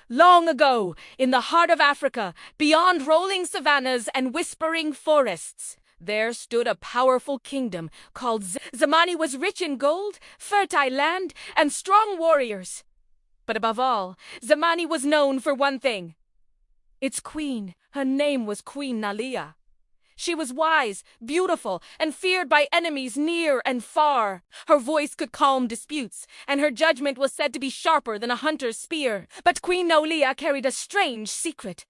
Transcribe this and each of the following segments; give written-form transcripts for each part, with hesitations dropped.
long ago, in the heart of Africa, beyond rolling savannas and whispering forests, there stood a powerful kingdom called Zamani was rich in gold, fertile land, and strong warriors. But above all, Zamani was known for one thing. Its queen. Her name was Queen Nalia. She was wise, beautiful, and feared by enemies near and far. Her voice could calm disputes, and her judgment was said to be sharper than a hunter's spear. But Queen Nalia carried a strange secret.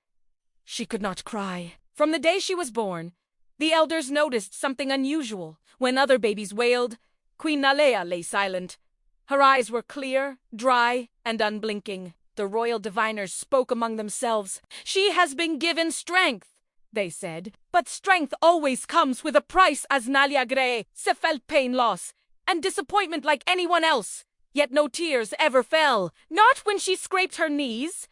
She could not cry. From the day she was born, the elders noticed something unusual. When other babies wailed, Queen Nalia lay silent. Her eyes were clear, dry, and unblinking. The royal diviners spoke among themselves. "She has been given strength," they said. "But strength always comes with a price, as Nalia Gray. Se felt pain, loss, and disappointment like anyone else. Yet no tears ever fell. Not when she scraped her knees.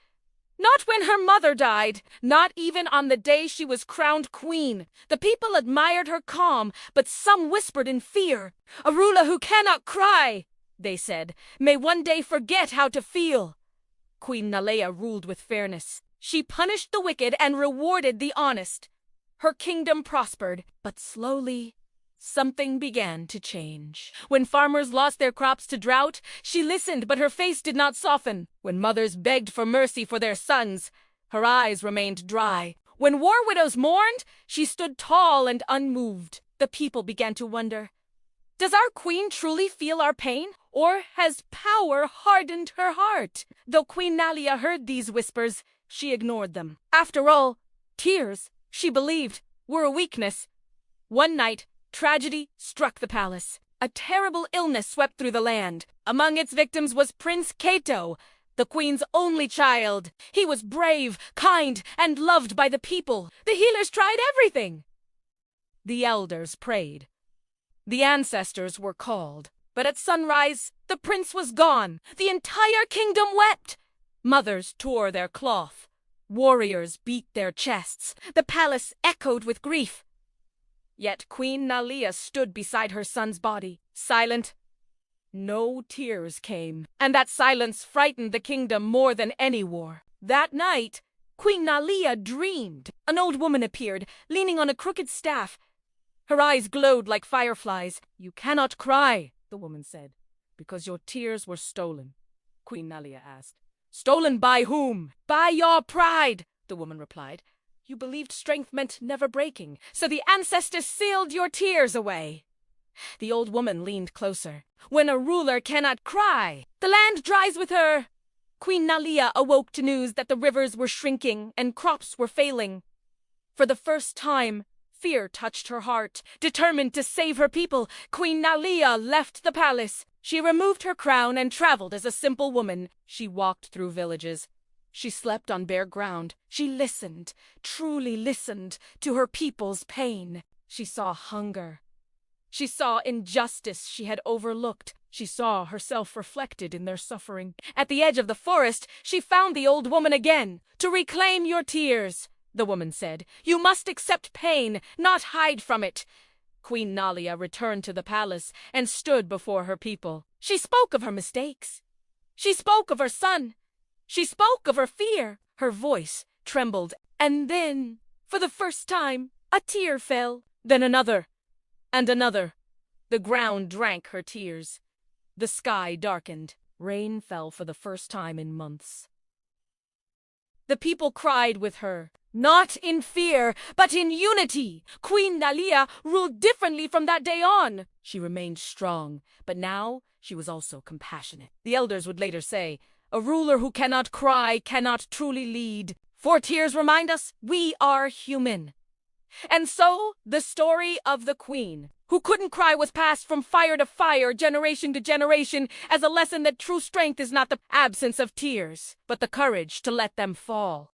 Not when her mother died. Not even on the day she was crowned queen. The people admired her calm, but some whispered in fear. A ruler who cannot cry," they said, "may one day forget how to feel." Queen Nalia ruled with fairness. She punished the wicked and rewarded the honest. Her kingdom prospered, but slowly something began to change. When farmers lost their crops to drought, she listened, but her face did not soften. When mothers begged for mercy for their sons, her eyes remained dry. When war widows mourned, she stood tall and unmoved. The people began to wonder, does our queen truly feel our pain? Or has power hardened her heart? Though Queen Nalia heard these whispers, she ignored them. After all, tears, she believed, were a weakness. One night, tragedy struck the palace. A terrible illness swept through the land. Among its victims was Prince Kato, the queen's only child. He was brave, kind, and loved by the people. The healers tried everything. The elders prayed. The ancestors were called. But at sunrise, the prince was gone. The entire kingdom wept. Mothers tore their cloth. Warriors beat their chests. The palace echoed with grief. Yet Queen Nalia stood beside her son's body, silent. No tears came, and that silence frightened the kingdom more than any war. That night, Queen Nalia dreamed. An old woman appeared, leaning on a crooked staff. Her eyes glowed like fireflies. "You cannot cry," the woman said, "because your tears were stolen." Queen Nalia asked, "Stolen by whom?" "By your pride," the woman replied. "You believed strength meant never breaking, so the ancestors sealed your tears away." The old woman leaned closer. "When a ruler cannot cry, the land dries with her." Queen Nalia awoke to news that the rivers were shrinking and crops were failing. For the first time, fear touched her heart. Determined to save her people, Queen Nalia left the palace. She removed her crown and traveled as a simple woman. She walked through villages. She slept on bare ground. She listened, truly listened, to her people's pain. She saw hunger. She saw injustice she had overlooked. She saw herself reflected in their suffering. At the edge of the forest, she found the old woman again. "To reclaim your tears," the woman said, "you must accept pain, not hide from it." Queen Nalia returned to the palace and stood before her people. She spoke of her mistakes. She spoke of her son. She spoke of her fear. Her voice trembled. And then, for the first time, a tear fell. Then another, and another. The ground drank her tears. The sky darkened. Rain fell for the first time in months. The people cried with her. Not in fear, but in unity. Queen Nalia ruled differently from that day on. She remained strong, but now she was also compassionate. The elders would later say, "A ruler who cannot cry cannot truly lead." For tears remind us we are human. And so, the story of the queen who couldn't cry was passed from fire to fire, generation to generation, as a lesson that true strength is not the absence of tears, but the courage to let them fall.